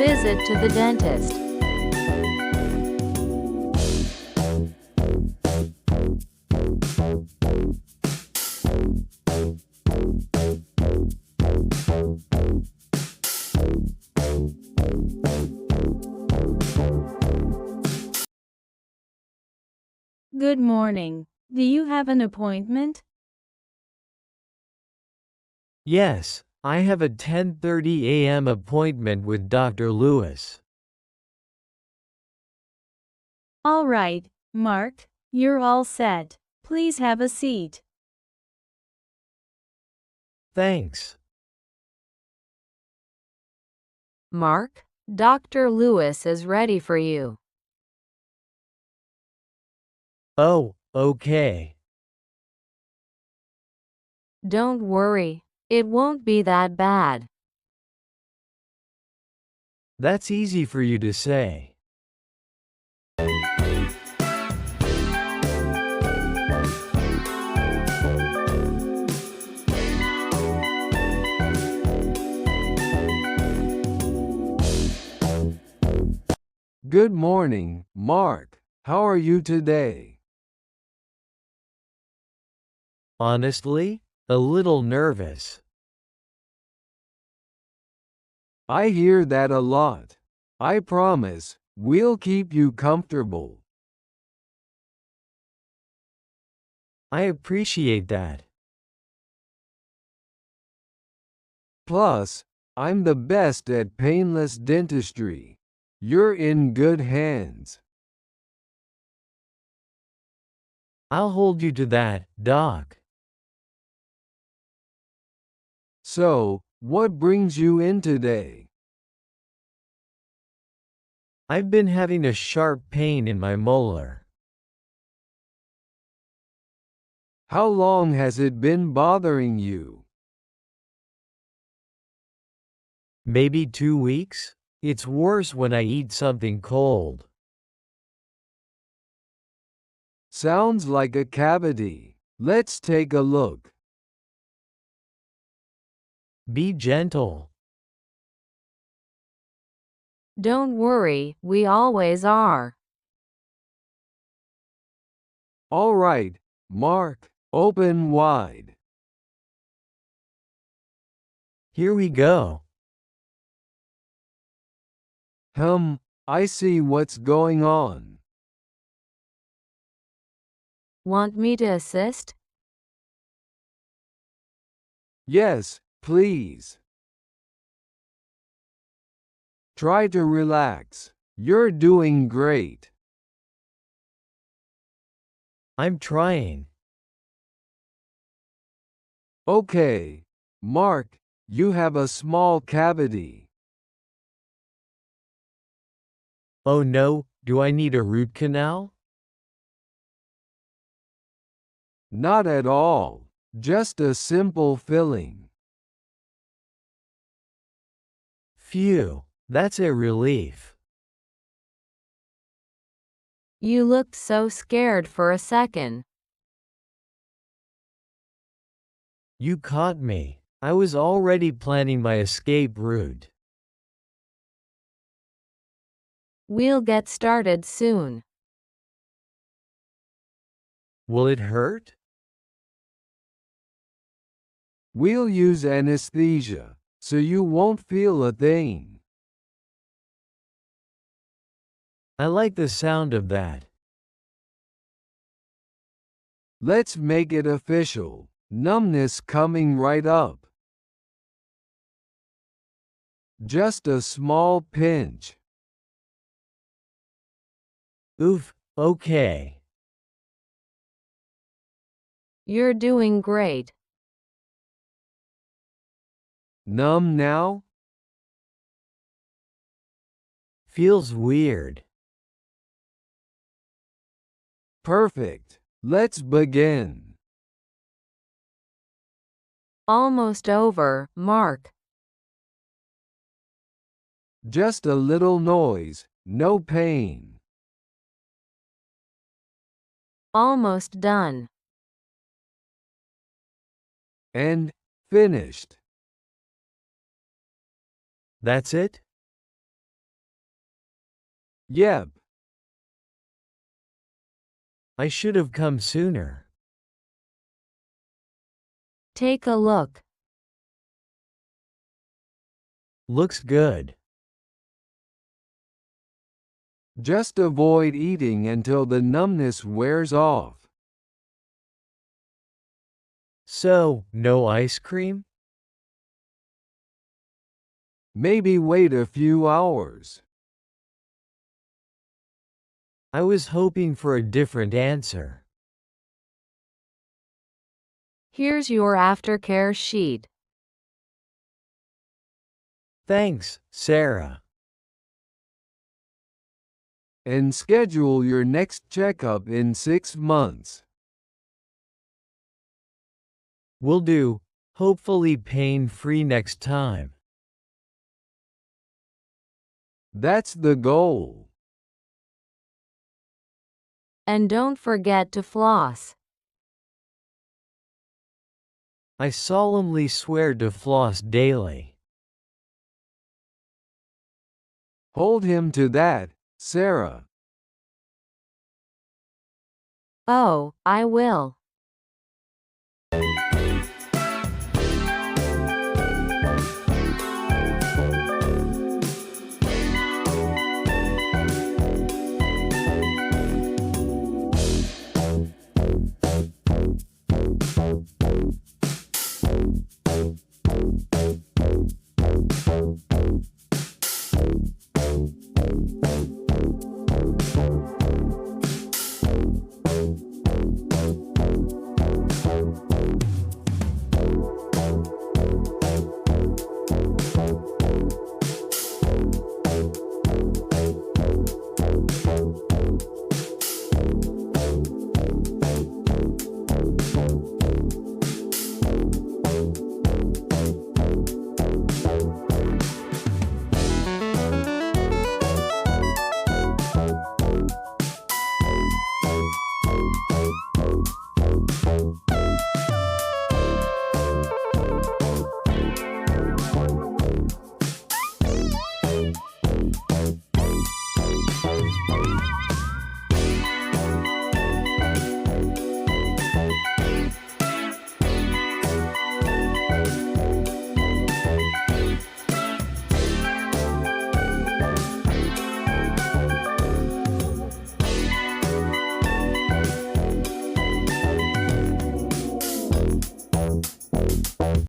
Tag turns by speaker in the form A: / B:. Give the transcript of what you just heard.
A: visit to the dentist. Good morning. Do you have an appointment?
B: Yes, I have a 10:30 a.m. appointment with Dr. Lewis.
A: All right, Mark, you're all set. Please have a seat.
B: Thanks.
A: Mark, Dr. Lewis is ready for you.
B: Oh, okay.
A: Don't worry, it won't be that bad.
B: That's easy for you to say.
C: Good morning, Mark. How are you today?
B: Honestly, a little nervous.
C: I hear that a lot. I promise, we'll keep you comfortable.
B: I appreciate that.
C: Plus, I'm the best at painless dentistry. You're in good hands.
B: I'll hold you to that, Doc.
C: So, what brings you in today?
B: I've been having a sharp pain in my molar.
C: How long has it been bothering you?
B: Maybe 2 weeks? It's worse when I eat something cold.
C: Sounds like a cavity. Let's take a look.
B: Be gentle.
A: Don't worry, we always are.
C: All right, Mark, open wide.
B: Here we go.
C: I see what's going on.
A: Want me to assist?
C: Yes, please. Try to relax. You're doing great.
B: I'm trying.
C: Okay, Mark, you have a small cavity.
B: Oh no, do I need a root canal?
C: Not at all. Just a simple filling.
B: Phew, that's a relief.
A: You looked so scared for a second.
B: You caught me. I was already planning my escape route.
A: We'll get started soon.
B: Will it hurt?
C: We'll use anesthesia, so you won't feel a thing.
B: I like the sound of that.
C: Let's make it official. Numbness coming right up. Just a small pinch.
B: Oof, okay.
A: You're doing great.
C: Numb now?
B: Feels weird.
C: Perfect. Let's begin.
A: Almost over, Mark.
C: Just a little noise, no pain.
A: Almost done.
C: And finished.
B: That's it?
C: Yep.
B: I should have come sooner.
A: Take a look.
B: Looks good.
C: Just avoid eating until the numbness wears off.
B: So, no ice cream?
C: Maybe wait a few hours.
B: I was hoping for a different answer.
A: Here's your aftercare sheet.
B: Thanks, Sarah.
C: And schedule your next checkup in 6 months.
B: Will do, hopefully pain-free next time.
C: That's the goal.
A: And don't forget to floss.
B: I solemnly swear to floss daily.
C: Hold him to that, Sarah.
A: Oh, I will.